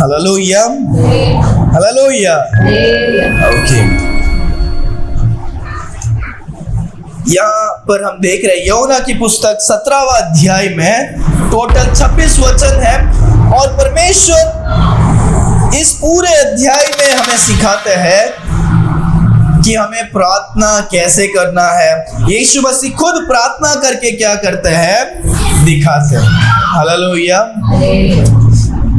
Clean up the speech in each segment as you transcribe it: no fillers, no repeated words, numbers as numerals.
Hallelujah, hallelujah. Okay, यहाँ पर हम देख रहे हैं योना की पुस्तक 17वां अध्याय में टोटल 26 वचन है और परमेश्वर इस पूरे अध्याय में हमें सिखाते हैं कि हमें प्रार्थना कैसे करना है। यीशु मसीह खुद प्रार्थना करके क्या करते हैं, दिखाते हैं। हालेलुया।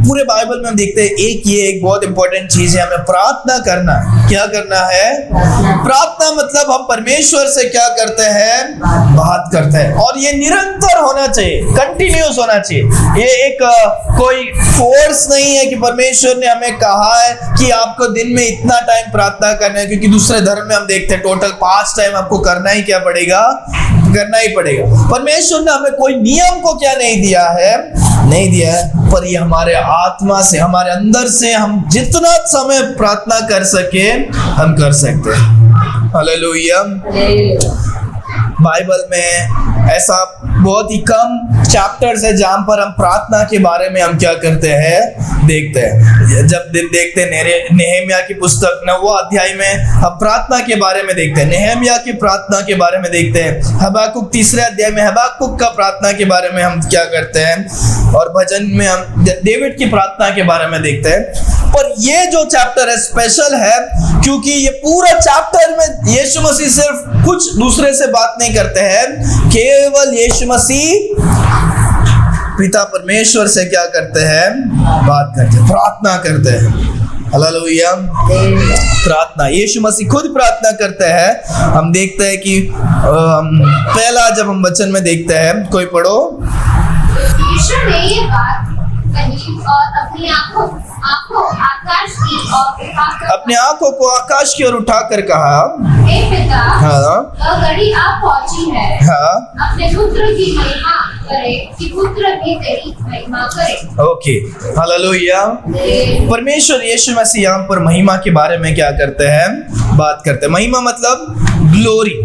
पूरे बाइबल में हम देखते हैं एक बहुत इंपॉर्टेंट चीज है, हमें प्रार्थना करना है। क्या करना है? प्रार्थना मतलब हम परमेश्वर से क्या करते हैं, बात करते हैं, और ये निरंतर होना चाहिए, कंटिन्यूस होना चाहिए। ये एक कोई फोर्स नहीं है कि परमेश्वर ने हमें कहा है कि आपको दिन में इतना टाइम प्रार्थना करना है, क्योंकि दूसरे धर्म में हम देखते हैं टोटल 5 टाइम आपको करना ही क्या पड़ेगा, करना ही पड़ेगा। परमेश्वर ने हमें कोई नियम को क्या नहीं दिया है, नहीं दिया है, पर ये हमारे आत्मा से, हमारे अंदर से हम जितना समय प्रार्थना कर सके हम कर सकते हैं। हालेलुया। बाइबल में ऐसा बहुत ही कम चैप्टर्स है जहां पर हम प्रार्थना के बारे में हम क्या करते हैं, देखते हैं। जब दिन देखते हैं नेहमिया की पुस्तक 9वां अध्याय में हम प्रार्थना के बारे में देखते हैं, नेहमिया की प्रार्थना के बारे में देखते हैं। हबाकुक 3रे अध्याय में हबाकुक का प्रार्थना के बारे में हम क्या करते हैं, और भजन में हम डेविड की प्रार्थना के बारे में देखते हैं। पर ये जो चैप्टर है स्पेशल है, क्योंकि ये पूरा चैप्टर में यीशु मसीह सिर्फ कुछ दूसरे से बात नहीं करते हैं, केवल यीशु मसीह पिता परमेश्वर से क्या करते हैं, बात करते हैं, प्रार्थना करते हैं। हालेलुया। प्रार्थना, यीशु मसीह खुद प्रार्थना करते हैं। हम देखते हैं कि पहला जब हम वचन में देखते हैं, कोई पढ़ो। यीशु ने ये बात कही और अपनी आंखों को आकाश की ओर उठाकर कहा, हे पिता, हाँ, घड़ी आ पहुंची है, हाँ, अपने पुत्र की महिमा करे कि पुत्र भी तेरी महिमा करे। Okay, hallelujah. परमेश्वर यीशु मसीह यहाँ पर महिमा के बारे में क्या करते हैं, बात करते हैं। महिमा मतलब ग्लोरी,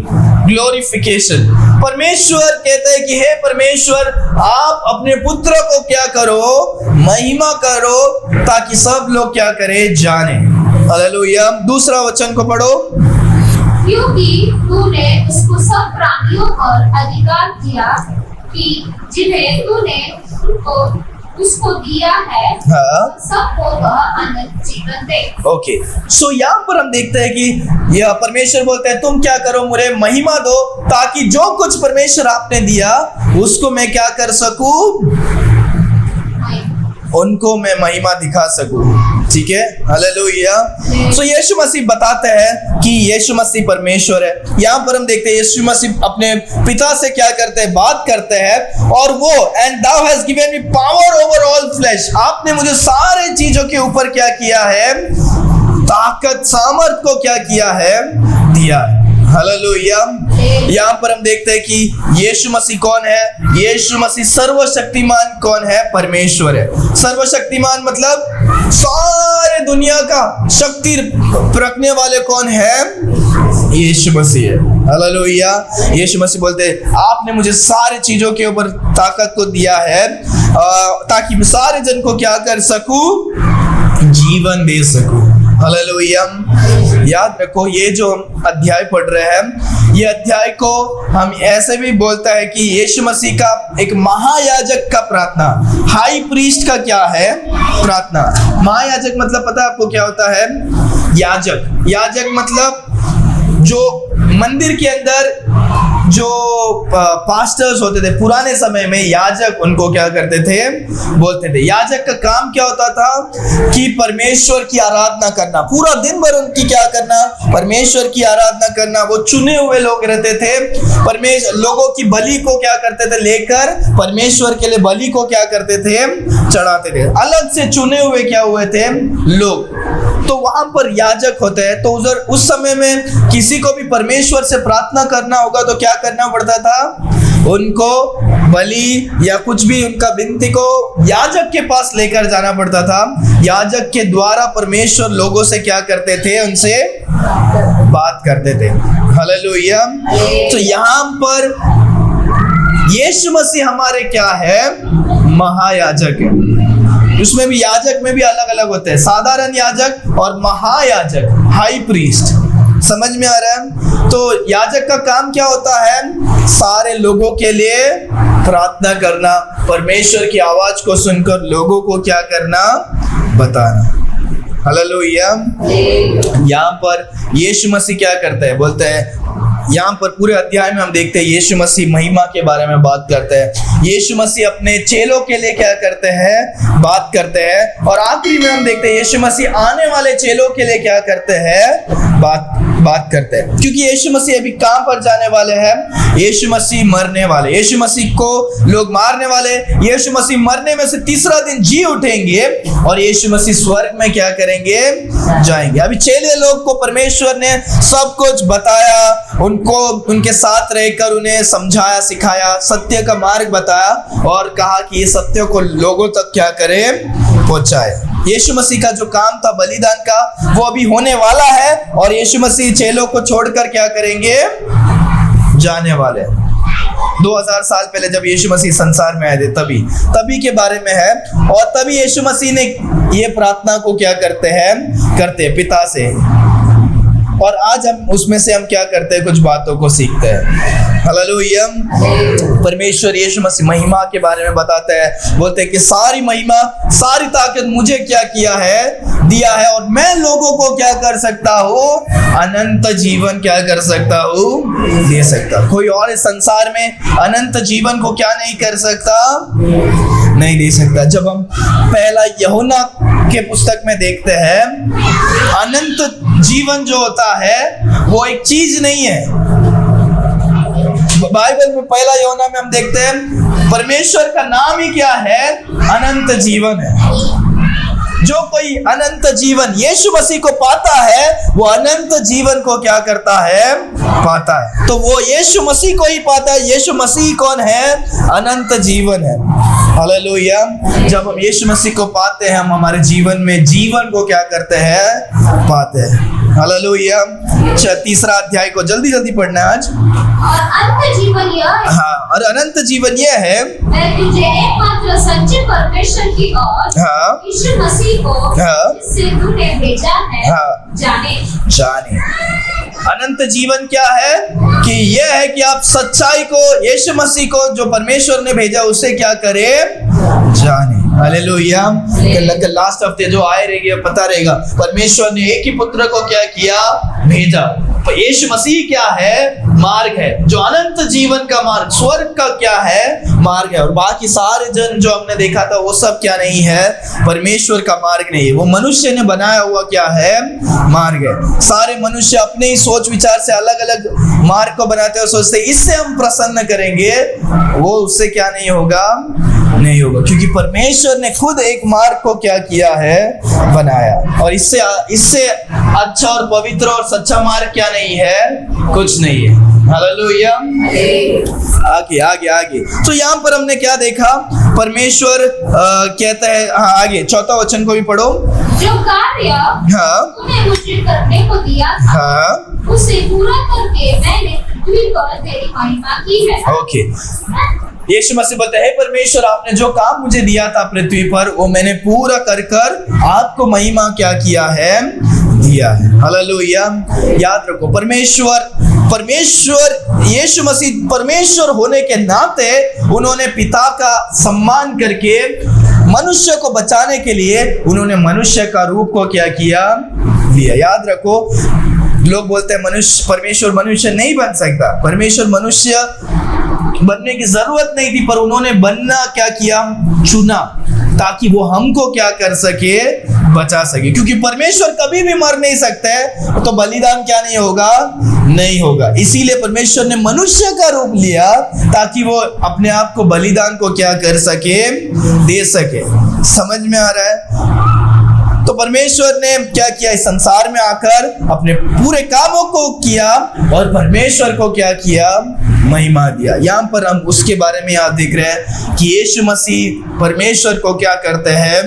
ग्लोरिफिकेशन। परमेश्वर कहते हैं कि हे परमेश्वर, आप अपने पुत्र को क्या करो, महिमा करो, ताकि सब लोग क्या करें, जाने। हालेलुया। दूसरा वचन को पढ़ो। क्योंकि तूने उसको सब प्राणियों पर अधिकार दिया कि जिन्हें तूने उसको दिया है, हाँ, सबको वह अनंत जीवन दे। ओके, सो यहाँ पर हम देखते हैं कि यह परमेश्वर बोलते हैं तुम क्या करो, मुझे महिमा दो, ताकि जो कुछ परमेश्वर आपने दिया उसको मैं क्या कर सकूं, उनको मैं महिमा दिखा सकूं। ठीक है, हालेलुया। सो यीशु मसीह बताते हैं कि यीशु मसीह परमेश्वर है। यहाँ पर हम देखते हैं यीशु मसीह अपने पिता से क्या करते हैं, बात करते हैं, और वो and thou hast given me power over all flesh, आपने मुझे सारे चीजों के ऊपर क्या किया है, ताकत, सामर्थ को क्या किया है, दिया है। हालेलुया। यहाँ पर हम देखते हैं कि यीशु मसीह कौन है, यीशु मसीह सर्वशक्तिमान कौन है, परमेश्वर है। सर्वशक्तिमान मतलब सारे दुनिया का शक्ति रखने वाले कौन है, यीशु मसीह है। हालेलुया। यीशु मसीह बोलते हैं आपने मुझे सारी चीजों के ऊपर ताकत को दिया है, ताकि मैं सारे जन को क्या कर सकूं, जीवन दे सकूं। हालेलुया। याद रखो, ये जो अध्याय पढ़ रहे हैं, ये अध्याय को हम ऐसे भी बोलता है कि यीशु मसीह का एक महायाजक का प्रार्थना, हाई प्रीस्ट का क्या है, प्रार्थना। महायाजक मतलब पता है आपको क्या होता है, याजक। याजक मतलब जो मंदिर के अंदर जो पास्टर्स होते थे पुराने समय में, याजक उनको क्या करते थे, बोलते थे। याजक का काम क्या होता था कि परमेश्वर की आराधना करना, पूरा दिन भर उनकी क्या करना, परमेश्वर की आराधना करना। वो चुने हुए लोग रहते थे, परमेश्वर लोगों की बलि को क्या करते थे, लेकर परमेश्वर के लिए बलि को क्या करते थे, चढ़ाते थे। अलग से चुने हुए क्या हुए थे, लोग। तो वहां पर याजक होते हैं। तो उधर उस समय में किसी को भी परमेश्वर से प्रार्थना करना होगा तो क्या करना पड़ता था, उनको बलि या कुछ भी उनका विनती को याजक के पास लेकर जाना पड़ता था। याजक के द्वारा परमेश्वर लोगों से क्या करते थे, उनसे बात करते थे। हालेलुया। तो यहाँ पर यीशु मसीह हमारे क्या है, महायाजक है। उसमें भी याजक में भी अलग अलग होते हैं, साधारण याजक और महायाजक, हाई प्रीस्ट। समझ में आ रहा है? तो याजक का काम क्या होता है? सारे लोगों के लिए प्रार्थना करना, परमेश्वर की आवाज को सुनकर लोगों को क्या करना, बताना। हालेलुया। यहाँ पर यीशु मसीह क्या करते हैं, बोलते हैं, यहाँ पर पूरे अध्याय में हम देखते हैं यीशु मसीह महिमा के बारे में बात करते हैं। यीशु मसीह अपने चेलों के लिए क्या करते हैं, बात करते हैं। और आखिरी में हम देखते हैं यीशु मसीह आने वाले चेलों के लिए क्या करते हैं, बात करते हैं। क्योंकि यीशु मसीह अभी कहाँ पर जाने वाले हैं? यीशु मसीह मरने वाले, यीशु मसीह को लोग मारने वाले, यीशु मसीह मरने में से तीसरा दिन जी उठेंगे और यीशु मसीह स्वर्ग में क्या करेंगे, जाएंगे। अभी चेले लोग को परमेश्वर ने सब कुछ बताया, उनको उनके साथ रहकर उन्हें समझाया, सिखाया, सत्य का मार्ग बताया और कहा कि ये सत्य को लोगों तक क्या करें, पहुंचाए। यीशु मसीह का जो काम था बलिदान का, वो अभी होने वाला है और यीशु मसीह चेलों को छोड़कर क्या करेंगे, जाने वाले। 2000 साल पहले जब यीशु मसीह संसार में आए थे, तभी के बारे में है। और तभी यीशु मसीह ने ये प्रार्थना को क्या करते हैं पिता से। और आज हम उसमें से हम क्या करते हैं, कुछ बातों को सीखते हैं। हालेलुया। परमेश्वर यीशु मसीह महिमा के बारे में बताते हैं, बोलते हैं कि सारी महिमा, सारी ताकत मुझे क्या किया है, दिया है और मैं लोगों को क्या कर सकता हूँ, अनंत जीवन क्या कर सकता हूँ, दे सकता। कोई और इस संसार में अनंत जीवन को क्या नहीं कर सकता, नहीं दे सकता। जब हम पहला यूहन्ना के पुस्तक में देखते हैं, अनंत जीवन जो होता है वो एक चीज नहीं है। बाइबल में पहला यूहन्ना में हम देखते हैं परमेश्वर का नाम ही क्या है, अनंत जीवन है। जो कोई अनंत जीवन यीशु मसीह को पाता है, वो अनंत जीवन को क्या करता है, पाता है। तो वो यीशु मसीह को ही पाता है। यीशु मसीह कौन है, अनंत जीवन है। हालेलुया। जब हम यीशु मसीह को पाते हैं, हम हमारे जीवन में जीवन को क्या करते हैं, पाते हैं। हालेलुया। तीसरा अध्याय को जल्दी जल्दी पढ़ना है आज। और अनंत जीवन यह है, हाँ, और अनंत जीवन यह है, मैं तुझे एकमात्र सच्चे परमेश्वर की ओर, हाँ, यीशु मसीह को, हाँ, जिससे तूने भेजा है, हाँ, जाने। अनंत जीवन क्या है कि यह है कि आप सच्चाई को, यीशु मसीह को जो परमेश्वर ने भेजा, उसे क्या करें, जाने। हालेलुया। लास्ट हफ्ते जो आए रहेंगे पता रहेगा, परमेश्वर ने एक ही पुत्र को क्या किया, भेजा। तो यीशु मसीह क्या है, मार्ग है, जो अनंत जीवन का मार्ग, स्वर्ग का क्या है, मार्ग है। और बाकी सारे जन जो हमने देखा था वो सब क्या नहीं है, परमेश्वर का मार्ग नहीं है, वो मनुष्य ने बनाया हुआ क्या है, मार्ग है। सारे मनुष्य अपने ही सोच विचार से अलग अलग मार्ग को बनाते हैं और सोचते हैं इससे हम प्रसन्न करेंगे, वो उससे क्या नहीं होगा, नहीं होगा। क्योंकि परमेश्वर ने खुद एक मार्ग को क्या किया है, बनाया। और इससे अच्छा और पवित्र और सच्चा मार्ग क्या नहीं है, कुछ नहीं है। हालेलुया। आगे तो यहाँ पर हमने क्या देखा, परमेश्वर कहता है, हाँ आगे चौथा वचन को भी पढ़ो। जो कार्य, हाँ, तूने मुझे करने को दिया था, हाँ, उसे पूरा करके मैंने पृथ्वी पर तेरी महिमा की है। ओके। यीशु मसीह बोलते हैं, परमेश्वर आपने जो काम मुझे दिया था पृथ्वी पर, वो मैंने पूरा कर आपको महिमा क्या किया है, दिया है। हालेलुया। याद रखो, परमेश्वर यीशु मसीह परमेश्वर होने के नाते उन्होंने पिता का सम्मान करके मनुष्य को बचाने के लिए उन्होंने मनुष्य का रूप को क्या किया, लिया। याद रखो, लोग बोलते हैं परमेश्वर मनुष्य नहीं बन सकता। परमेश्वर मनुष्य बनने की जरूरत नहीं थी, पर उन्होंने बनना क्या किया, चुना, ताकि वो हमको क्या कर सके, बचा सके। क्योंकि परमेश्वर कभी भी मर नहीं सकते हैं, तो बलिदान क्या नहीं होगा, नहीं होगा। इसीलिए परमेश्वर ने मनुष्य का रूप लिया, ताकि वो अपने आप को बलिदान को क्या कर सके, दे सके। समझ में आ रहा है? तो परमेश्वर ने क्या किया, इस संसार में आकर अपने पूरे कामों को किया और परमेश्वर को क्या किया, महिमा दिया। यहाँ पर हम उसके बारे में याद देख रहे हैं कि यीशु मसीह परमेश्वर को क्या करते हैं,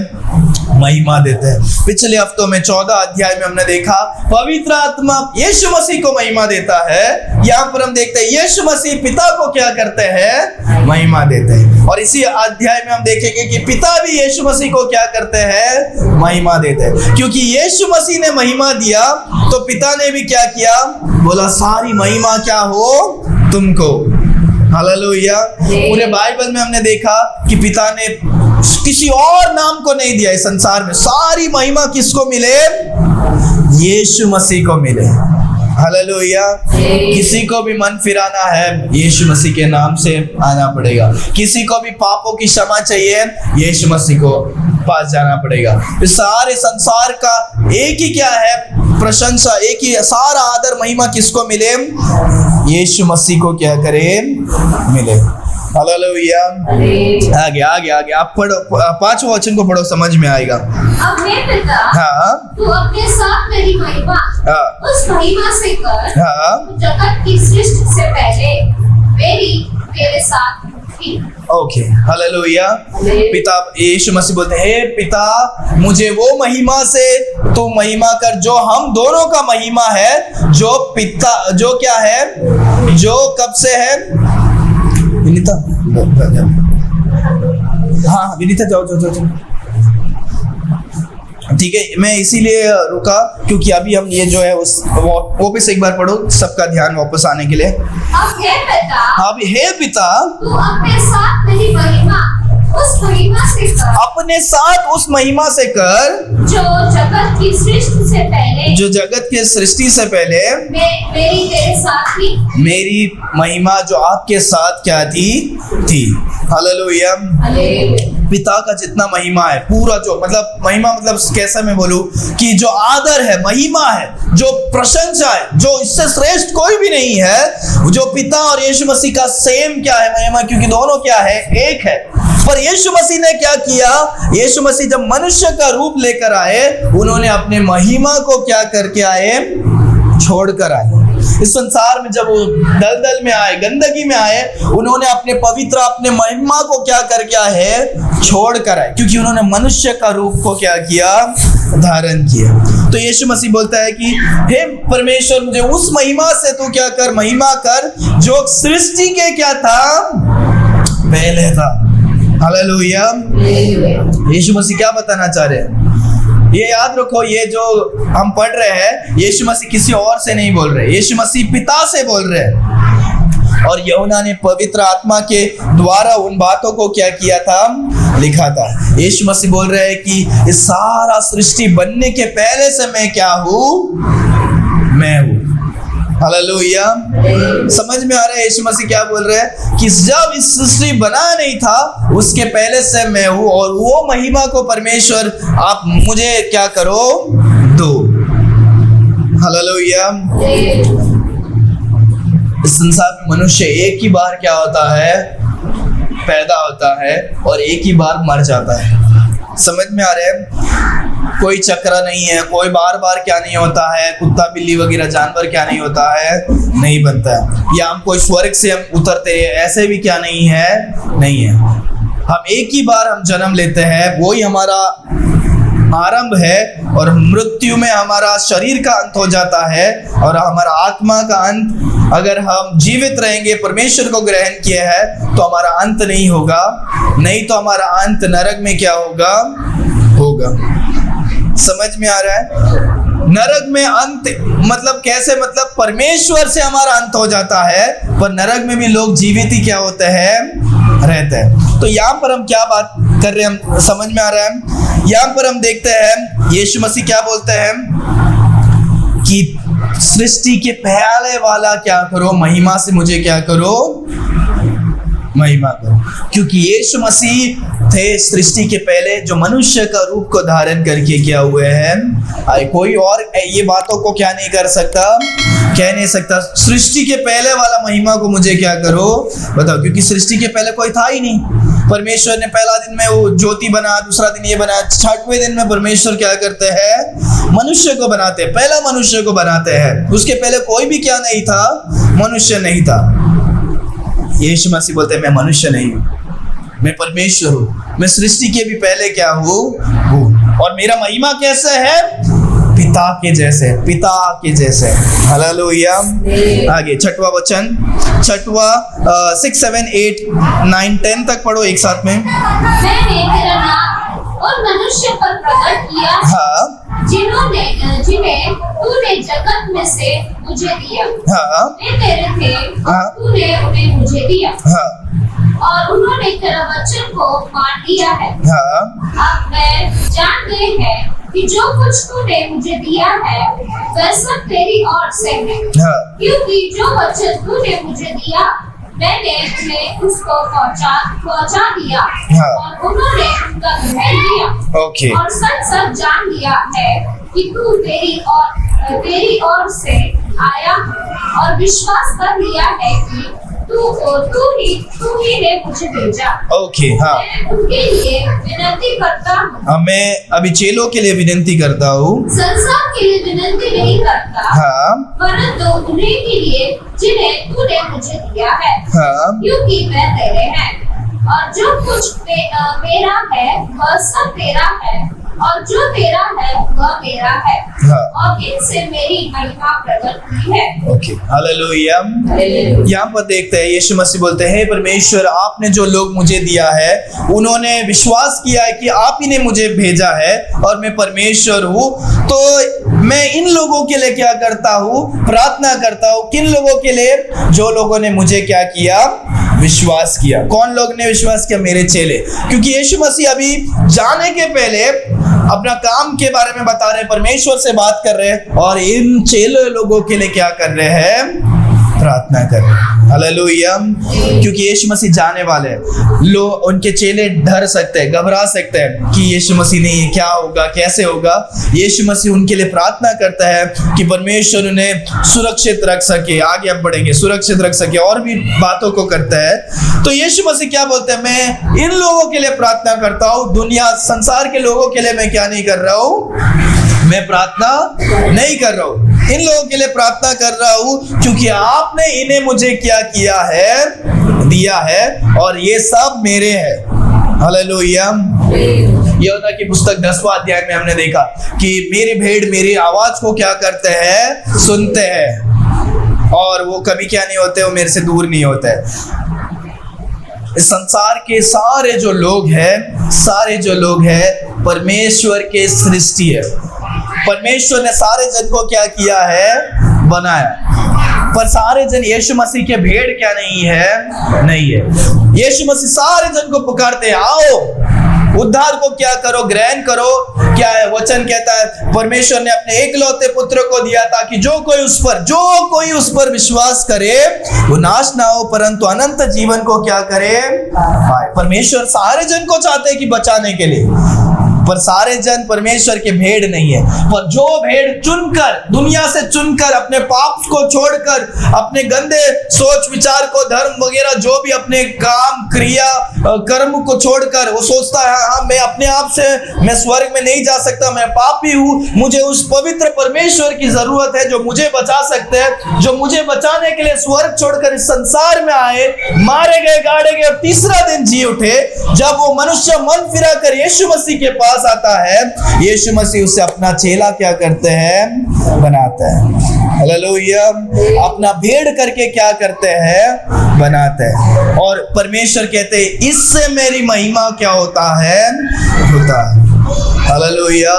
महिमा देते हैं। पिछले हफ्तों में 14 अध्याय में हमने देखा पवित्र आत्मा यीशु मसीह को महिमा देता है। यहाँ पर हम देखते हैं यीशु मसीह पिता को क्या करते हैं, महिमा देते हैं। और इसी अध्याय में हम देखेंगे कि पिता भी यीशु मसीह को क्या करते हैं, महिमा देते हैं। क्योंकि यीशु मसीह ने महिमा दिया तो पिता ने भी क्या किया, बोला सारी महिमा क्या हो तुमको। हालेलुया। पूरे बाइबल में हमने देखा कि पिता ने किसी और नाम को नहीं दिया इस संसार में, सारी महिमा किसको मिले, यीशु मसीह को मिले। हालेलुया। किसी को भी मन फिराना है यीशु मसीह के नाम से आना पड़ेगा। किसी को भी पापों की क्षमा चाहिए यीशु मसीह को पास जाना पड़ेगा। इस सारे संसार का एक ही क्या है, प्रशंसा, एक ही सारा आदर महिमा किसको मिले, यीशु मसीह को क्या करे, मिले। हालेलुया। आगे आगे आगे आप पढ़ो, 5वां वचन को पढ़ो, समझ में आएगा। अब हे पिता, हाँ तू अपने साथ मेरी महिमा हाँ उस महिमा से कर हाँ जो जगत की सृष्टि से पहले मेरे साथ थी। ओके। हालेलुया। पिता यीशु मसीह बोलते हैं, हे पिता मुझे वो महिमा से तू महिमा कर जो हम दोनों का महिमा है, जो पिता जो क्या है, जो कब से है, विनीता हाँ विनीता जाओ जाओ जाओ। ठीक है, मैं इसीलिए रुका क्योंकि अभी हम ये जो है उस वापस एक बार पढ़ो, सबका ध्यान वापस आने के लिए। अब हे पिता, अब हे पिता तू अपने साथ मेरी महिमा उस महिमा से कर अपने साथ उस महिमा से कर जो जगत की सृष्टि से पहले जो जगत के सृष्टि से पहले मेरी तेरे साथ थी। मेरी महिमा जो आपके साथ क्या थी। हालेलुया। पिता का जितना महिमा है पूरा, जो मतलब महिमा मतलब कैसे मैं बोलूं कि जो आदर है, महिमा है, जो प्रशंसा है, जो इससे श्रेष्ठ कोई भी नहीं है, जो पिता और यीशु मसीह का सेम क्या है महिमा, क्योंकि दोनों क्या है, एक है। पर यीशु मसीह ने क्या किया, यीशु मसीह जब मनुष्य का रूप लेकर आए, उन्होंने अपने महिमा को क्या करके आए, छोड़कर आए। इस संसार में जब वो दलदल में आए, गंदगी में आए, उन्होंने अपने पवित्र, अपने महिमा को क्या करके आए, छोड़कर आए, क्योंकि उन्होंने मनुष्य का रूप को क्या किया, धारण किया। तो यीशु मसीह बोलता है कि हे परमेश्वर मुझे उस महिमा से तू क्या कर, महिमा कर जो सृष्टि के क्या था, पहले था। हालेलुया। यीशु मसीह क्या बताना चाह रहे हैं, ये याद रखो, ये जो हम पढ़ रहे हैं यीशु मसीह किसी और से नहीं बोल रहे, यीशु मसीह पिता से बोल रहे हैं। और यूहन्ना ने पवित्र आत्मा के द्वारा उन बातों को क्या किया था, लिखा था। यीशु मसीह बोल रहे हैं कि इस सारा सृष्टि बनने के पहले से मैं क्या हूँ, मैं हूँ। हालेलुया। समझ में आ रहा है यीशु मसीह क्या बोल रहे हैं कि जब इस सृष्टि बना नहीं था उसके पहले से मैं हूँ, और वो महिमा को परमेश्वर आप मुझे क्या करो, दो। हालेलुया। इस संसार में मनुष्य एक ही बार क्या होता है, पैदा होता है और एक ही बार मर जाता है। समझ में आ रहे हैं, कोई चक्र नहीं है, कोई बार बार क्या नहीं होता है, कुत्ता बिल्ली वगैरह जानवर क्या नहीं होता है, नहीं बनता है, या हम कोई स्वर्ग से हम उतरते हैं, ऐसे भी क्या नहीं है, नहीं है। हम एक ही बार हम जन्म लेते हैं, वही हमारा आरंभ है, और मृत्यु में हमारा शरीर का अंत हो जाता है और हमारा आत्मा का अंत। अगर हम जीवित रहेंगे, परमेश्वर को ग्रहण किए हैं, तो हमारा अंत नहीं होगा, नहीं तो हमारा अंत नरक में क्या होगा, समझ में आ रहा है। नरक में अंत मतलब कैसे, मतलब परमेश्वर से हमारा अंत हो जाता है, पर नरक में भी लोग जीवित ही क्या होते हैं, रहते हैं। तो यहाँ पर हम क्या बात कर रहे हैं, हम समझ में आ रहा है। यहाँ पर हम देखते हैं यीशु मसीह क्या बोलते हैं कि सृष्टि के पहले वाला क्या करो, महिमा से मुझे क्या करो, महिमा करो। क्योंकि यीशु मसीह थे सृष्टि के पहले, जो मनुष्य का रूप को धारण करके क्या हुए हैं। कोई और ये बातों को क्या नहीं कर सकता, कह नहीं सकता। सृष्टि के पहले वाला महिमा को मुझे क्या करो, बताओ। क्योंकि सृष्टि के पहले कोई था ही नहीं। परमेश्वर ने पहला दिन में वो ज्योति बना, दूसरा दिन ये बना, छठवें दिन में परमेश्वर क्या करते हैं, मनुष्य को बनाते हैं, पहला मनुष्य को बनाते हैं। उसके पहले कोई भी क्या नहीं था, मनुष्य नहीं था। यीशु मसीह बोलते हैं मैं मनुष्य नहीं हूँ, मैं परमेश्वर हूँ, मैं सृष्टि के भी पहले क्या हूँ। और मेरा महिमा कैसे है? पिता के जैसे, पिता के जैसे। हालेलुया। आगे छठवां वचन, छठवां 6, 7, 8, 9, 10 तक पढ़ो एक साथ में। मैंने तेरा नाम उन मनुष्य पर प्रकट किया हाँ जिन्हें तूने जगत में से मुझे दिया। हाँ वे तेरे थे हाँ। और तूने उन्हें मुझे दिया हाँ और उन्होंने तेरा वचन को मान लिया है। हाँ अब मैं जान गए हैं कि जो कुछ तूने मुझे दिया है वह सब तेरी ओर से है, हाँ क्योंकि जो वचन तूने मुझे दिया मैंने उन्हें उसको पहुंचा दिया हाँ। और उन्होंने उनका ग्रहण किया ओके। और सच जान लिया है कि तू तेरी ओर से आया और विश्वास कर लिया है कि तू ही ने मुझे भेजा। ओके। हाँ मैं उनके लिए विनती करता हूँ। मैं अभी चेलों के लिए विनती करता हूँ। संसार के लिए विनती नहीं करता, हाँ परंतु उन्हीं के लिए जिन्हें तूने मुझे दिया है, हाँ क्योंकि वे तेरे हैं और जो कुछ मेरा है वह सब तेरा है और जो तेरा है वह मेरा है हाँ। और इनसे मेरी महिमा प्रकट हुई है। ओके। हालेलुया। यहाँ पर देखते हैं यीशु मसीह बोलते हैं, परमेश्वर आपने जो लोग मुझे दिया है उन्होंने विश्वास किया है कि आप ही ने मुझे भेजा है और मैं परमेश्वर हूँ। तो मैं इन लोगों के लिए क्या करता हूँ? प्रार्थना करता हूँ। किन लोगों के लिए? जो लोगों ने मुझे क्या किया? विश्वास किया। कौन लोग ने विश्वास किया? मेरे चेले। क्योंकि यीशु मसीह अभी जाने के पहले अपना काम के बारे में बता रहे, परमेश्वर से बात कर रहे हैं और इन चेले लोगों के लिए क्या कर रहे हैं? प्रार्थना कर रहे हैं। हालेलुया। क्योंकि यीशु मसीह जाने वाले हैं। लोग, उनके चेले डर सकते हैं, घबरा सकते हैं कि यीशु मसीह नहीं, क्या होगा, कैसे होगा। यीशु मसीह उनके लिए प्रार्थना करता है कि परमेश्वर उन्हें सुरक्षित रख सके। आगे अब बढ़ेंगे, सुरक्षित रख सके और भी बातों को करता है। तो यीशु मसीह क्या बोलते हैं? मैं इन लोगों के लिए प्रार्थना करता हूँ। दुनिया, संसार के लोगों के लिए मैं क्या नहीं कर रहा हूँ? मैं प्रार्थना नहीं कर रहा हूँ, इन लोगों के लिए प्रार्थना कर रहा हूँ, क्योंकि आपने इन्हें मुझे क्या किया है? दिया है और ये सब मेरे हैं। हालेलुया। यूहन्ना की पुस्तक 10वां अध्याय में हमने देखा कि मेरी भेड़ मेरी आवाज को क्या करते हैं? सुनते हैं और वो कभी क्या नहीं होते? वो मेरे से दूर नहीं होते। इस संसार के सारे जो लोग हैं परमेश्वर के सृष्टि है। परमेश्वर ने सारे जन को क्या किया है? बनाया। पर सारे जन यीशु मसीह के भेड़ क्या नहीं है? नहीं है। यीशु मसीह सारे जन को पुकारते हैं, आओ उद्धार को क्या करो? ग्रहण करो। क्या है वचन कहता है? परमेश्वर ने अपने एकलौते पुत्र को दिया ताकि जो कोई उस पर विश्वास करे वो नाश ना हो परंतु अनंत जीवन को क्या करे? पाए। परमेश्वर सारे जन को चाहते हैं कि बचाने के लिए, पर सारे जन परमेश्वर के भेड़ नहीं है। पर जो भेड़ चुनकर, दुनिया से चुनकर, अपने पाप को छोड़कर, अपने गंदे सोच विचार को, धर्म वगैरह जो भी अपने काम क्रिया कर्म को छोड़कर वो सोचता है हाँ मैं अपने आप से मैं स्वर्ग में नहीं जा सकता, मैं पापी हूँ, मुझे उस पवित्र परमेश्वर की जरूरत है जो मुझे बचा सकते हैं, जो मुझे बचाने के लिए स्वर्ग छोड़कर इस संसार में आए, मारे गए, गाड़े गए और तीसरा दिन जी उठे। जब वो मनुष्य मन फिरा कर यीशु मसीह के पास आता है, यीशु मसीह उसे अपना चेला क्या करते हैं? बनाते हैं। हालेलुया। अपना भेड़ करके क्या करते हैं? बनाते हैं। और परमेश्वर कहते हैं इससे मेरी महिमा क्या होता है? होता है। हालेलुया।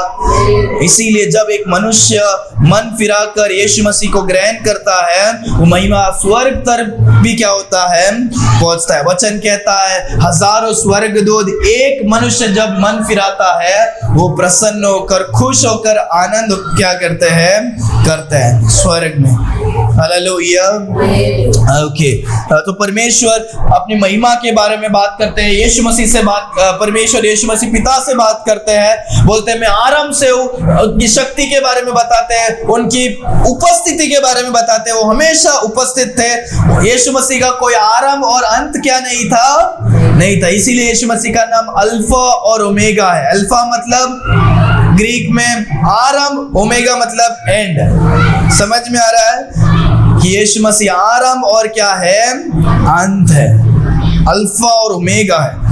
इसीलिए जब एक मनुष्य मन फिराकर यीशु मसीह को ग्रहण करता है वो महिमा स्वर्ग तक भी क्या होता है? पहुंचता है। वचन कहता है हजारों स्वर्गदूत एक मनुष्य जब मन फिराता है वो प्रसन्न होकर, खुश होकर आनंद क्या करते हैं स्वर्ग में। हालेलुया। ओके। तो परमेश्वर अपनी महिमा के बारे में बात करते हैं। यीशु मसीह से परमेश्वर यीशु मसीह पिता से बात करते हैं, बोलते हैं मैं आरंभ से हूँ। उनकी शक्ति के बारे में बताते हैं, उनकी उपस्थिति के बारे में बताते हैं। वो हमेशा उपस्थित थे। यीशु मसीह का कोई आरंभ और अंत क्या नहीं था। इसीलिए यीशु मसीह का नाम अल्फा और ओमेगा है। अल्फा मतलब ग्रीक में आरंभ, ओमेगा मतलब एंड। समझ में आ रहा है कि यीशु मसीह आरंभ और क्या है? अंत है। अल्फा और ओमेगा है।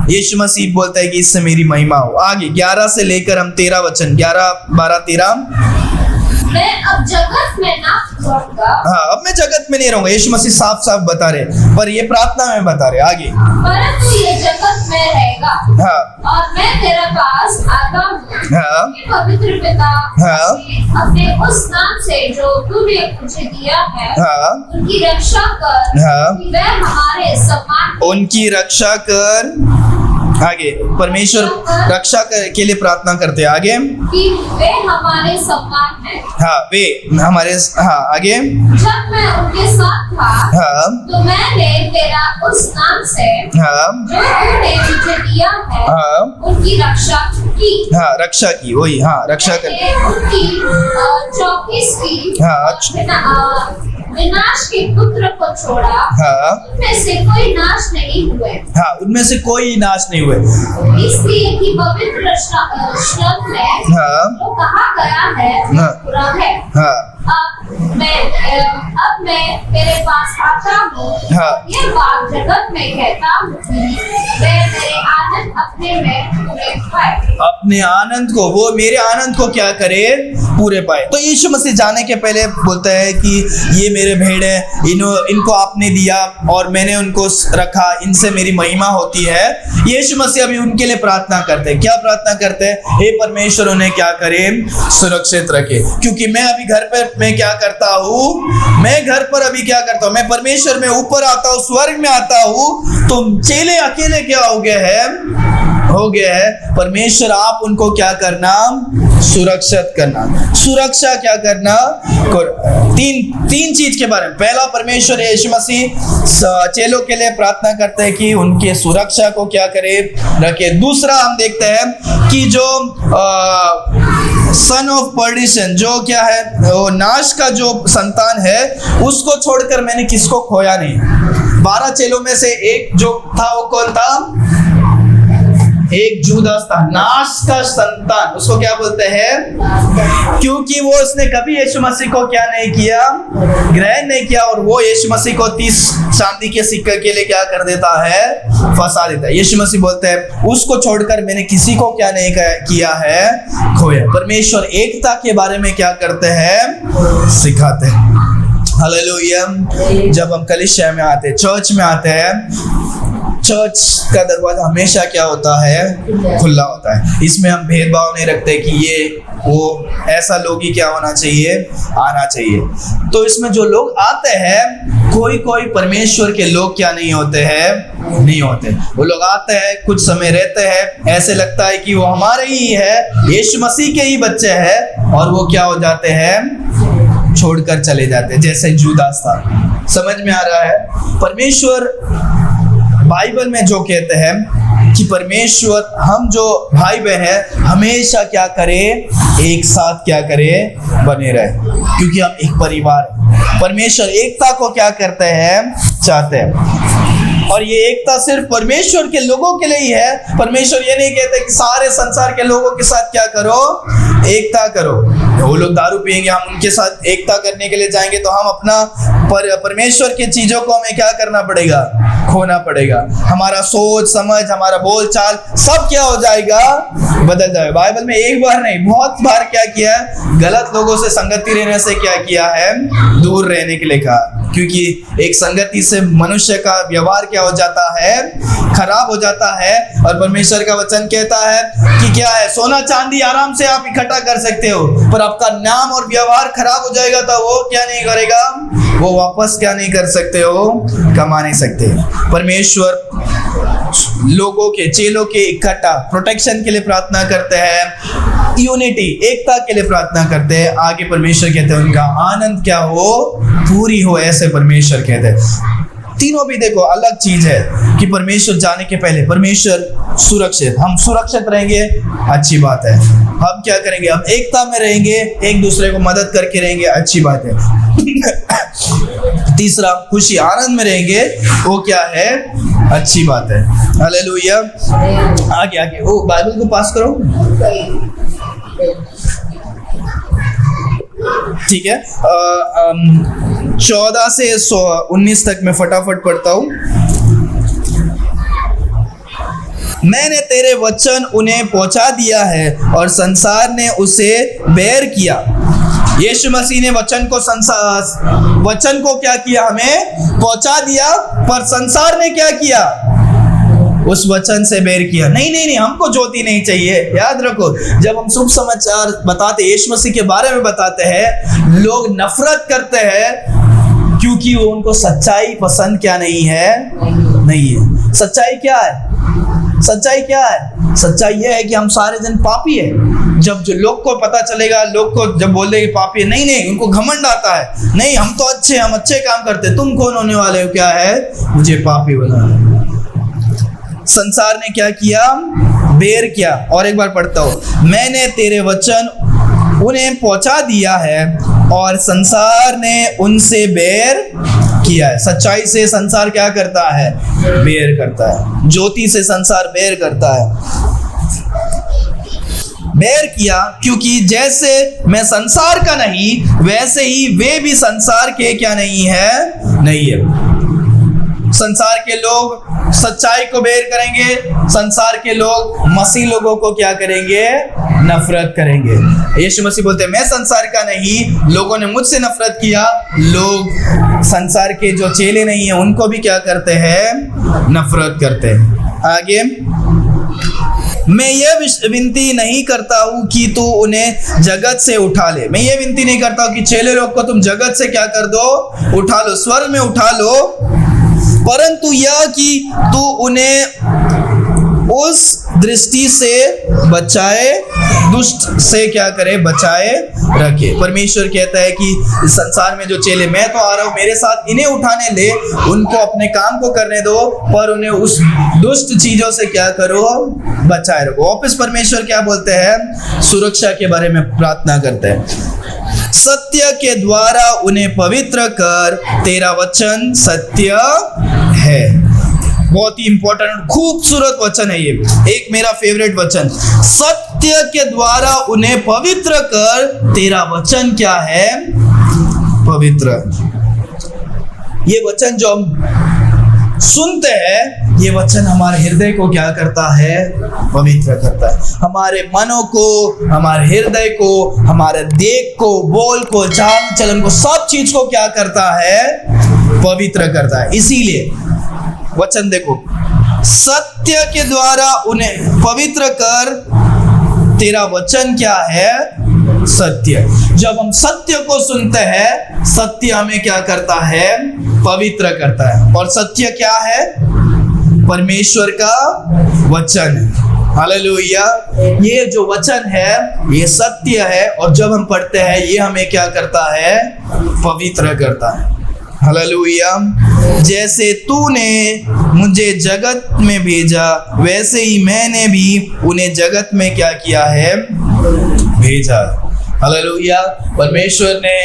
यीशु मसीह बोलता है कि इससे मेरी महिमा हो। आगे 11 से लेकर हम 13 वचन, 11, 12, 13। मैं अब जगत में ना रहूंगा, हाँ, अब मैं जगत में नहीं रहूंगा, यीशु मसीह साफ साफ बता रहे, पर ये प्रार्थना में बता रहे। आगे परंतु ये जगत में रहेगा, हाँ और मैं तेरे पास आता हूँ। हाँ हे पवित्र पिता, हाँ। अपने उस नाम से जो तूने मुझे दिया है, हाँ उनकी रक्षा कर, हाँ। कि वह हमारे सम्मान उनकी रक्षा कर। आगे परमेश्वर रक्षा के लिए प्रार्थना करते हैं। आगे कि वे हमारे सम्मान है। हाँ, वे हमारे, हाँ आगे जब मैं उनके साथ था, हाँ तो मैंने तेरा उस नाम से हाँ जो तूने मुझे दिया है, हाँ उनकी रक्षा की। हाँ, रक्षा की, वही, हाँ रक्षा कर। मैंने उनकी चौकीस की, हाँ विनाश के पुत्र को छोड़ा, हाँ उनमें से कोई नाश नहीं हुए, हाँ, उनमें से कोई नाश नहीं हुए। इसलिए कि पवित्र श्लोक में हाँ जो कहा गया है हाँ। पूरा है। हाँ अब मैं तेरे पास आता हूँ, हाँ। ये बात जगत में कहता हूँ कि वे मेरे आनंद अपने में पूरे पाए। अपने आनंद को, वो मेरे आनंद को क्या करे, पूरे पाए। तो यीशु मसीह जाने के पहले बोलता है कि ये मेरे भेड़ है, इनको आपने दिया और मैंने उनको रखा, इनसे मेरी महिमा होती है। यीशु मसीह अभी उनके लिए प्रार्थना करते हैं। क्या प्रार्थना करते हैं? हे परमेश्वर, उन्हें क्या करे, सुरक्षित रखे। क्योंकि मैं अभी घर पर मैं क्या करता हूँ, मैं घर पर अभी क्या करता हूँ, मैं परमेश्वर में ऊपर आता हूँ, स्वर्ग में आता हूँ, तो चेले अकेले क्या हो गए हैं परमेश्वर आप उनको क्या करना, सुरक्षित करना। सुरक्षा क्या करना, तीन चीज के बारे में। पहला, परमेश्वर यीशु मसीह चेलों के लिए प्रार्थना करते हैं कि उनके सुरक्षा को क्या करे, रखे। दूसरा हम देखते हैं कि जो सन ऑफ पर्डिशन, जो क्या है, वो नाश का जो संतान है, उसको छोड़कर मैंने किसको खोया नहीं। 12 चेलों में से एक जो था, वो कौन था? एक जूदास था, नाश का संतान, उसको क्या बोलते हैं? क्योंकि वो उसने कभी यीशु मसीह को क्या नहीं किया, ग्रहण नहीं किया, और वो यीशु मसीह को 30 चांदी के सिक्के के लिए क्या कर देता है, फंसा देता है। यीशु मसीह बोलते हैं उसको छोड़कर मैंने किसी को क्या नहीं किया है, खोया। परमेश्वर एकता के बारे में क्या करते हैं, सिखाते हैं। हालेलुया। जब हम कलीसिया में आते हैं, चर्च में आते हैं, चर्च का दरवाजा हमेशा क्या होता है, खुला होता है। इसमें हम भेदभाव नहीं रखते कि ये वो, ऐसा लोग ही क्या होना चाहिए, आना चाहिए। तो इसमें जो लोग आते हैं, कोई परमेश्वर के लोग क्या नहीं होते हैं, नहीं होते। वो लोग आते हैं, कुछ समय रहते हैं, ऐसे लगता है कि वो हमारे ही है, यीशु मसीह के ही बच्चे हैं, और वो क्या हो जाते हैं, छोड़कर चले जाते हैं, जैसे जूदास था। समझ में आ रहा है? परमेश्वर बाइबल में जो कहते हैं कि परमेश्वर, हम जो भाई बहन है, हमेशा क्या करे, एक साथ क्या करे, बने रहे, क्योंकि हम एक परिवार है। परमेश्वर एकता को क्या करते हैं, चाहते हैं। और ये एकता सिर्फ परमेश्वर के लोगों के लिए ही है। परमेश्वर ये नहीं कहते कि सारे संसार के लोगों के साथ क्या करो, एकता करो। वो लोग दारू पिएंगे, हम उनके साथ एकता करने के लिए जाएंगे, तो हम अपना परमेश्वर की चीजों को हमें क्या करना पड़ेगा, खोना पड़ेगा। हमारा सोच समझ, हमारा बोल चाल सब क्या हो जाएगा, बदल जाएगा। बाइबल में एक बार नहीं, बहुत बार क्या किया है, गलत लोगों से संगति रहने से क्या किया है, दूर रहने के लिए कहा। क्योंकि एक संगति से मनुष्य का व्यवहार क्या हो जाता है, खराब हो जाता है। और परमेश्वर का वचन कहता है कि क्या है, सोना चांदी आराम से आप इकट्ठा कर सकते हो, पर आपका नाम और व्यवहार खराब हो जाएगा तो वो क्या नहीं करेगा, वो वापस क्या नहीं कर सकते हो, कमा नहीं सकते। परमेश्वर लोगों के, चेलों के इकट्ठा प्रोटेक्शन के लिए प्रार्थना करते हैं, यूनिटी, एकता के लिए प्रार्थना करते हैं। आगे परमेश्वर कहते हैं उनका आनंद क्या हो, पूरी हो, ऐसे परमेश्वर कहते हैं। तीनों भी देखो अलग चीज है कि परमेश्वर जाने के पहले परमेश्वर सुरक्षित, हम सुरक्षित रहेंगे, अच्छी बात है। हम क्या करेंगे, हम एकता में रहेंगे, एक दूसरे को मदद करके रहेंगे, अच्छी बात है। तीसरा, खुशी आनंद में रहेंगे, वो क्या है, अच्छी बात है। हालेलुया। आगे वो बाइबल को पास करो, ठीक है। 14 से 19 तक मैं फटाफट पढ़ता हूँ। मैंने तेरे वचन उन्हें पहुंचा दिया है और संसार ने उसे बैर किया। यीशु मसीह ने वचन को क्या किया, हमें पहुंचा दिया, पर संसार ने क्या किया, उस वचन से बैर किया। नहीं, हमको ज्योति नहीं चाहिए। याद रखो, जब हम शुभ समाचार बताते, यीशु मसीह के बारे में बताते हैं, लोग नफरत करते हैं क्योंकि वो उनको सच्चाई पसंद क्या नहीं है। सच्चाई क्या है? सच्चाई यह है कि हम सारे जन पापी है। जब जो लोग को पता चलेगा, लोग को जब बोल देंगे पापी है, नहीं, उनको घमंड आता है, नहीं हम तो अच्छे, हम अच्छे काम करते, तुम कौन होने वाले हो, क्या है, मुझे पापी बनाना। संसार ने क्या किया, बैर किया। और एक बार पढ़ता हूं, मैंने तेरे वचन उन्हें पहुंचा दिया है और संसार ने उनसे बैर किया है। सच्चाई से संसार क्या करता है, बैर करता है। ज्योति से संसार बैर करता है। बैर किया क्योंकि जैसे मैं संसार का नहीं, वैसे ही वे भी संसार के क्या नहीं है। संसार के लोग सच्चाई को बैर करेंगे, संसार के लोग मसीह लोगों को क्या करेंगे, नफरत करेंगे। यीशु मसीह बोलते हैं मैं संसार का नहीं, लोगों ने मुझसे नफरत किया। लोग संसार के जो चेले नहीं है उनको भी क्या करते हैं, नफरत करते हैं। आगे, मैं ये विनती नहीं करता हूं कि तू उन्हें जगत से उठा ले। मैं ये विनती नहीं करता हूं कि चेले लोग को तुम जगत से क्या कर दो, उठा लो, स्वर्ग में उठा लो, परंतु यह कि तू उन्हें उस दृष्टि से बचाए, दुष्ट से क्या करे, बचाए रखे। परमेश्वर कहता है कि इस संसार में जो चेले, मैं तो आ रहा हूं, मेरे साथ इन्हें उठाने ले, उनको अपने काम को करने दो, पर उन्हें उस दुष्ट चीजों से क्या करो, बचाए रखो। वापस परमेश्वर क्या बोलते हैं, सुरक्षा के बारे में प्रार्थना करते हैं। सत्य के द्वारा उन्हें पवित्र कर, तेरा वचन सत्य है। बहुत ही इंपॉर्टेंट, खूबसूरत वचन है ये, एक मेरा फेवरेट वचन। सत्य के द्वारा उन्हें पवित्र कर, तेरा वचन क्या है, पवित्र। ये वचन जो हम सुनते हैं, ये वचन हमारे हृदय को क्या करता है, पवित्र करता है। हमारे मनों को, हमारे हृदय को, हमारे देख को, बोल को, चाल चलन को, सब चीज को क्या करता है, पवित्र करता है। इसीलिए वचन देखो, सत्य के द्वारा उन्हें पवित्र कर, तेरा वचन क्या है, सत्य। जब हम सत्य को सुनते हैं, सत्य हमें क्या करता है, पवित्र करता है। और सत्य क्या है, परमेश्वर का वचन है। हालेलुया। ये जो वचन है ये सत्य है, और जब हम पढ़ते हैं ये हमें क्या करता है, पवित्र करता है। हालेलुया। जैसे तूने मुझे जगत में भेजा, वैसे ही मैंने भी उन्हें जगत में क्या किया है, भेजा। हालेलुया। परमेश्वर ने,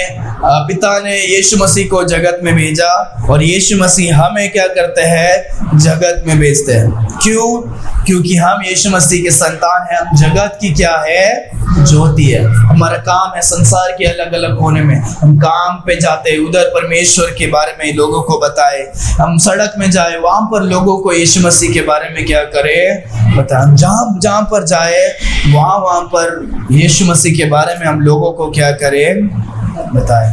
पिता ने यीशु मसीह को जगत में भेजा, और यीशु मसीह हमें क्या करते हैं, जगत में भेजते हैं। क्यों? क्योंकि हम यीशु मसीह के संतान हैं। हम जगत की क्या है, ज्योति है। हमारा काम है संसार के अलग अलग कोने में, हम काम पे जाते हैं, उधर परमेश्वर के बारे में लोगों को बताए। हम सड़क में जाए, वहां पर लोगों को यीशु मसीह के बारे में क्या करें, बताएं। जहां पर जाए, वहां पर यीशु मसीह के बारे में हम लोगों को क्या करें, बताएं।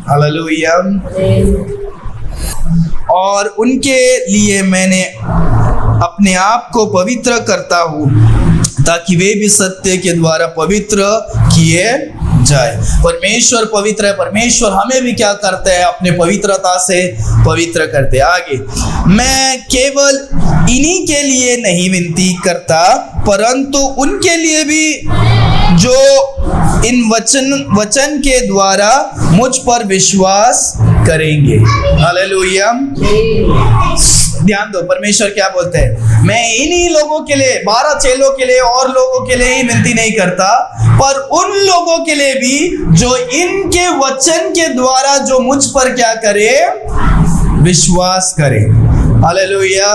हालेलुया। और उनके लिए मैंने अपने आप को पवित्र करता हूँ, ताकि वे भी सत्य के द्वारा पवित्र किए जाए। परमेश्वर पवित्र है, परमेश्वर हमें भी क्या करते हैं, अपने पवित्रता से पवित्र करते हैं। आगे, मैं केवल इन्हीं के लिए नहीं विनती करता, परंतु उनके लिए भी जो इन वचन के द्वारा मुझ पर विश्वास करेंगे। हालेलुया। ध्यान दो, परमेश्वर क्या बोलते हैं, मैं इन्हीं लोगों के लिए, 12 चेलों के लिए और लोगों के लिए ही विनती नहीं करता, पर उन लोगों के लिए भी जो इनके वचन के द्वारा जो मुझ पर क्या करे, विश्वास करे। हालेलुया।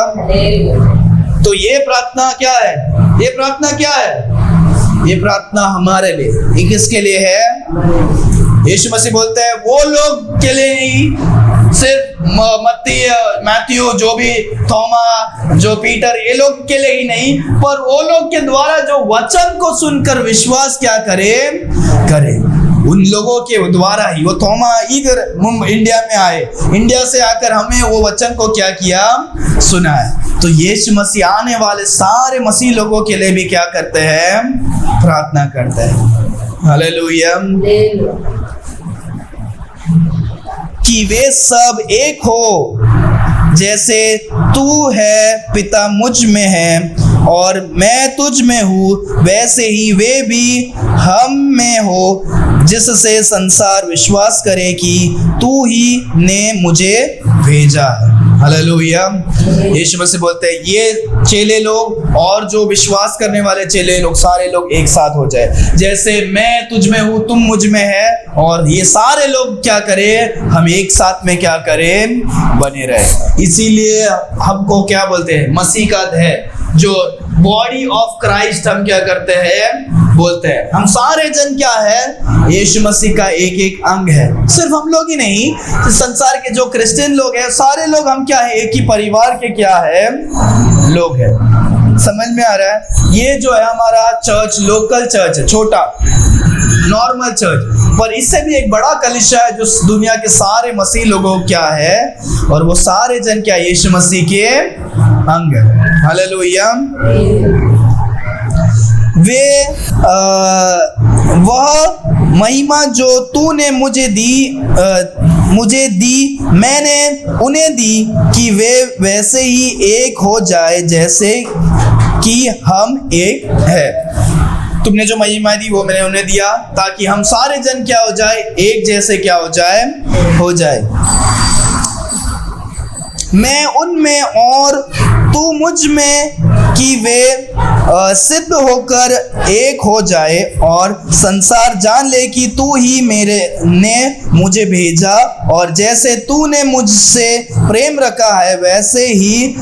तो ये प्रार्थना क्या है, ये प्रार्थना क्या है, ये प्रार्थना हमारे लिए, ये किसके लिए है, यीशु मसीह बोलते हैं वो लोग के लिए नहीं, सिर्फ मत्ती, मैथ्यू, जो भी थोमा, जो पीटर, ये लोग के लिए ही नहीं, पर वो लोग के द्वारा जो वचन को सुनकर विश्वास क्या करे, उन लोगों के द्वारा ही। वो थोमा इधर इंडिया में आए, इंडिया से आकर हमें वो वचन को क्या किया, सुना है। तो यीशु मसीह आने वाले सारे मसीह लोगों के लिए भी क्या करते हैं, प्रार्थना करते हैं। हालेलुया। कि वे सब एक हो, जैसे तू है पिता मुझ में है और मैं तुझ में हूँ, वैसे ही वे भी हम में हो, जिससे संसार विश्वास करे कि तू ही ने मुझे भेजा है। हालेलुया। यीशु मसीह बोलते हैं ये चेले लोग और जो विश्वास करने वाले चेले लोग, सारे लोग एक साथ हो जाए, जैसे मैं तुझ में हूँ तुम मुझ में है, और ये सारे लोग क्या करें, हम एक साथ में क्या करें, बने रहे। इसीलिए हमको क्या बोलते हैं, मसीह का देह, जो बॉडी ऑफ क्राइस्ट हम क्या करते हैं, बोलते हैं। हम सारे जन क्या है, यीशु मसीह का एक एक अंग है। सिर्फ हम लोग ही नहीं, संसार के जो क्रिश्चियन लोग हैं, सारे लोग हम क्या है, एक ही परिवार के क्या है, लोग हैं। समझ में आ रहा है? ये जो है हमारा चर्च, लोकल चर्च है, छोटा नॉर्मल चर्च, पर इससे भी एक बड़ा कलीसिया है जो दुनिया के सारे मसीह लोगों क्या है, और वो सारे जन क्या, यीशु मसीह के अंग है। हालेलुया। वे वह महिमा जो तूने मुझे दी मैंने उन्हें दी, कि वे वैसे ही एक हो जाए जैसे कि हम एक है। तुमने जो महिमा दी वो मैंने उन्हें दिया, ताकि हम सारे जन क्या हो जाए, एक जैसे क्या हो जाए। मैं उनमें और तू मुझ में, कि वे सिद्ध होकर एक हो जाए, और संसार जान ले कि तू ही ने मुझे भेजा, और जैसे तूने मुझसे प्रेम रखा है वैसे ही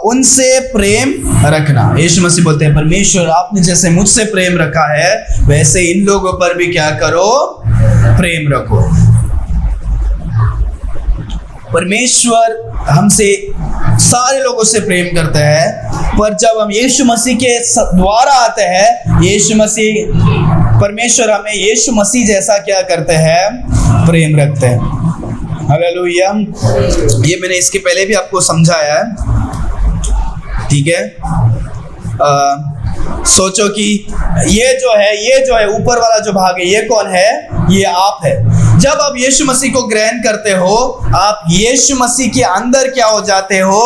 उनसे प्रेम रखना। यीशु मसीह बोलते हैं, परमेश्वर आपने जैसे मुझसे प्रेम रखा है वैसे इन लोगों पर भी क्या करो, प्रेम रखो। परमेश्वर हमसे सारे लोगों से प्रेम करते हैं, पर जब हम यीशु मसीह के द्वारा आते हैं, यीशु मसीह, परमेश्वर हमें यीशु मसीह जैसा क्या करते हैं, प्रेम रखते हैं। हालेलुया। ये मैंने इसके पहले भी आपको समझाया है, ठीक है। सोचो कि ये जो है ऊपर वाला जो भाग है, ये कौन है, ये आप है। जब आप यीशु मसीह को ग्रहण करते हो, आप यीशु मसीह के अंदर क्या हो जाते हो,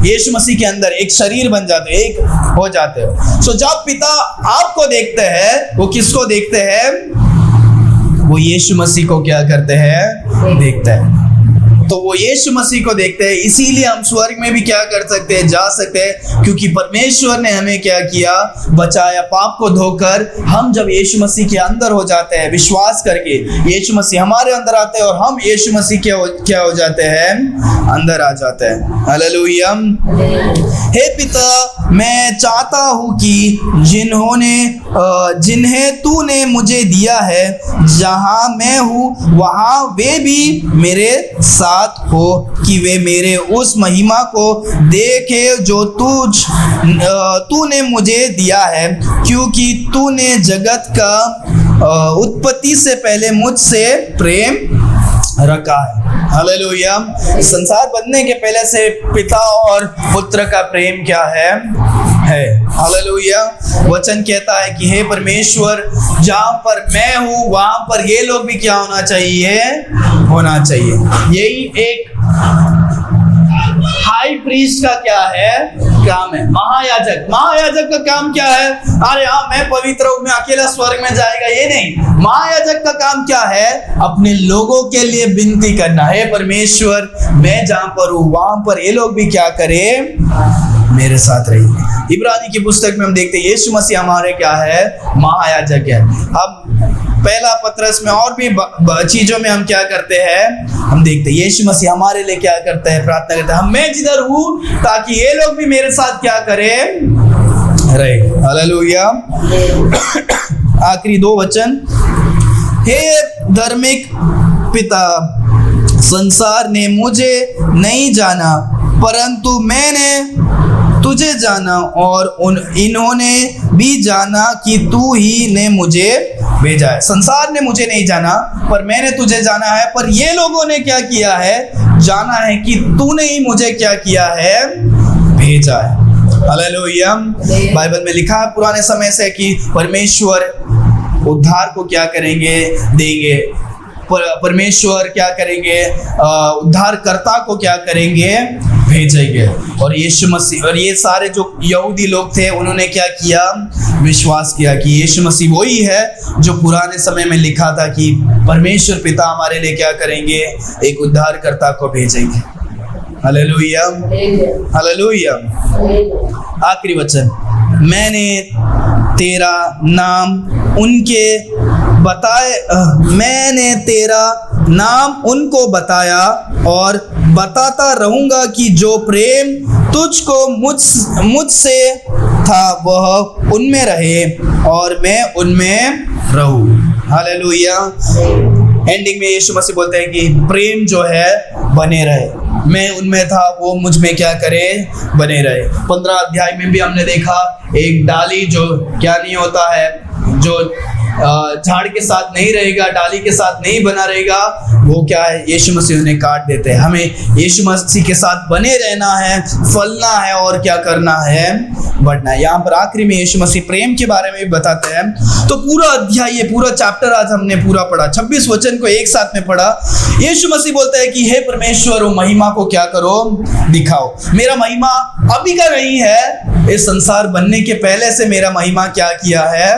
यीशु मसीह के अंदर एक शरीर बन जाते हो, एक हो जाते हो। सो जब पिता आपको देखते हैं, वो किसको देखते हैं, वो यीशु मसीह को क्या करते हैं, देखते हैं। तो वो यीशु मसीह को देखते हैं, इसीलिए हम स्वर्ग में भी क्या कर सकते हैं, जा सकते हैं, क्योंकि परमेश्वर ने हमें क्या किया, बचाया पाप को धोकर। हम जब यीशु मसीह के अंदर हो जाते हैं, विश्वास करके यीशु मसीह हमारे अंदर आते हैं, और हम यीशु मसीह क्या हो जाते हैं, अंदर आ जाते हैं। हालेलुया। हे पिता, मैं चाहता हूँ कि जिन्हें तूने मुझे दिया है, जहाँ मैं हूँ वहाँ वे भी मेरे साथ हो, कि वे मेरे उस महिमा को देखे जो तूने मुझे दिया है, क्योंकि तूने जगत का उत्पत्ति से पहले मुझसे प्रेम रखा है। हालेलुया। संसार बनने के पहले से पिता और पुत्र का प्रेम क्या है। हालेलुया। वचन कहता है कि हे परमेश्वर, जहाँ पर मैं हूँ वहाँ पर ये लोग भी क्या होना चाहिए। यही एक हाई प्रीस्ट का क्या है, काम है। महायाजक का काम क्या है, अरे हाँ मैं पवित्र हूँ, मैं अकेला स्वर्ग में जाएगा, ये नहीं। महायाजक का काम क्या है, अपने लोगों के लिए विनती करना है, परमेश्वर मैं जहाँ पर हूँ वहां पर ये लोग भी क्या करें, मेरे साथ रहिए। इब्रानी की पुस्तक में हम देखते हैं यीशु मसीह हमारे क्या है, महायाजक है। अब पहला पत्रस में और भी चीजों में हम क्या करते हैं, हम देखते हैं यीशु मसीह हमारे लिए क्या करते हैं, प्रार्थना करते हैं, मैं जिधर हूँ ताकि ये लोग भी मेरे साथ क्या करें, रहे। हालेलुया। आखिरी दो वचन, हे धार्मिक पिता, संसार ने मुझे नहीं जाना, परंतु मैंने तुझे जाना और इन्होंने भी जाना कि तू ही ने मुझे भेजा है। संसार ने मुझे नहीं जाना पर मैंने तुझे जाना है, पर ये लोगों ने क्या किया है, जाना है कि तूने ही मुझे क्या किया है, भेजा है। हालेलुया। बाइबल में लिखा है पुराने समय से कि परमेश्वर उद्धार को क्या करेंगे, देंगे। परमेश्वर क्या करेंगे, उद्धारकर्ता को क्या करेंगे, भेजेंगे। और यीशु मसीह और ये सारे जो यहूदी लोग थे उन्होंने क्या किया, विश्वास किया कि यीशु मसीह वही है जो पुराने समय में लिखा था कि परमेश्वर पिता हमारे लिए क्या करेंगे, एक उद्धारकर्ता को भेजेंगे। Hallelujah, hallelujah. आखिरी वचन, मैंने तेरा नाम उनके बताए, मैंने तेरा नाम उनको बताया और बताता रहूंगा कि जो प्रेम तुझको मुझसे था वह उनमें रहे और मैं उनमें रहूं। हालेलुया। एंडिंग में यीशु मसीह बोलते हैं कि प्रेम जो है बने रहे, मैं उनमें था वो मुझ में क्या करे, बने रहे। 15 अध्याय में भी हमने देखा एक डाली जो क्या नहीं होता है, जो झाड़ के साथ नहीं रहेगा, डाली के साथ नहीं बना रहेगा, वो क्या है, यीशु मसीह उन्हें काट देते हैं। हमें यीशु मसीह के साथ बने रहना है, फलना है और क्या करना है, बढ़ना है। यहाँ पर आखिरी में यीशु मसीह प्रेम के बारे में भी बताते हैं। तो पूरा अध्याय, ये पूरा चैप्टर आज हमने पूरा पढ़ा, 26 वचन को एक साथ में पढ़ा। यीशु मसीह बोलता है कि हे परमेश्वर, वो महिमा को क्या करो, दिखाओ। मेरा महिमा अभी का नहीं है, इस संसार बनने के पहले से मेरा महिमा क्या किया है,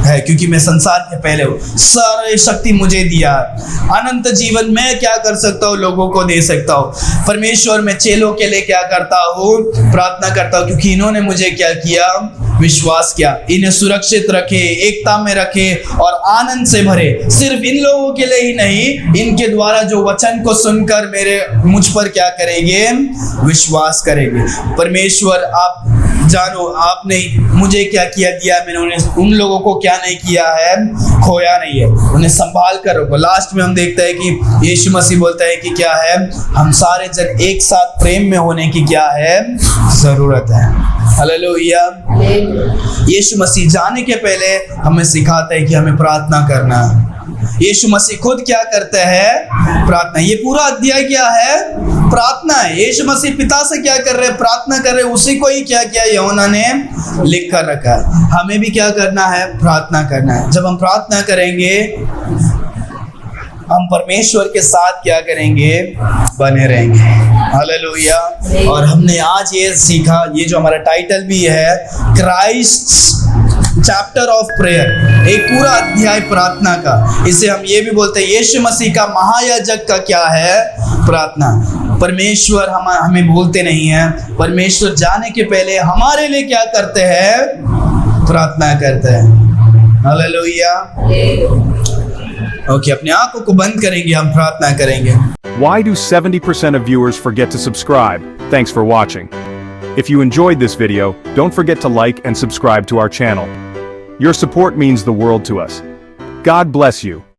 क्योंकि मैं संसार के पहले हूँ। सारी शक्ति मुझे दिया, अनंत जीवन मैं क्या कर सकता हूँ, लोगों को दे सकता हूँ। परमेश्वर मैं चेलों के लिए क्या करता हूँ, प्रार्थना करता हूँ, क्योंकि इन्होंने मुझे क्या किया, विश्वास किया। इन्हें सुरक्षित रखे, एकता में रखे और आनंद से भरे। सिर्फ इन लोगों के लिए ही नहीं, इनके द्वारा जो वचन को सुनकर मुझ पर क्या करेंगे, विश्वास करेंगे। परमेश्वर आप जानो, आपने मुझे क्या किया दिया, मैंने उन लोगों को क्या नहीं किया है, खोया नहीं है, उन्हें संभाल कर रखो। लास्ट में हम देखते हैं कि यीशु मसीह बोलता है कि क्या है, हम सारे जन एक साथ प्रेम में होने की क्या है, जरूरत है। हालेलुया। यीशु मसीह जाने के पहले हमें सिखाता है कि हमें प्रार्थना करना। यीशु मसीह खुद क्या करते हैं, प्रार्थना। ये पूरा अध्याय क्या है, प्रार्थना है। यीशु मसीह पिता से क्या कर रहे हैं, प्रार्थना कर रहे हैं। उसी को ही क्या किया यूहन्ना ने लिख कर रखा है। हमें भी क्या करना है, प्रार्थना करना है। जब हम प्रार्थना करेंगे हम परमेश्वर के साथ क्या करेंगे, बने रहेंगे। हालेलुया। और हमने आज ये सीखा, ये जो हमारा टाइटल भी है, क्राइस्ट चैप्टर ऑफ प्रेयर, एक पूरा अध्याय प्रार्थना का। इसे हम ये भी बोलते हैं यीशु मसीह का महायाजक का क्या है, प्रार्थना। परमेश्वर हमें भूलते नहीं हैं। परमेश्वर जाने के पहले हमारे लिए क्या करते हैं, प्रार्थना करते हैं। हालेलुया। ओके, अपने आंखों को बंद करेंगे, हम प्रार्थना करेंगे। Why do 70% of viewers forget to subscribe? Thanks for watching. If you enjoyed this video, don't forget to like and subscribe to our channel. Your support means the world to us. God bless you.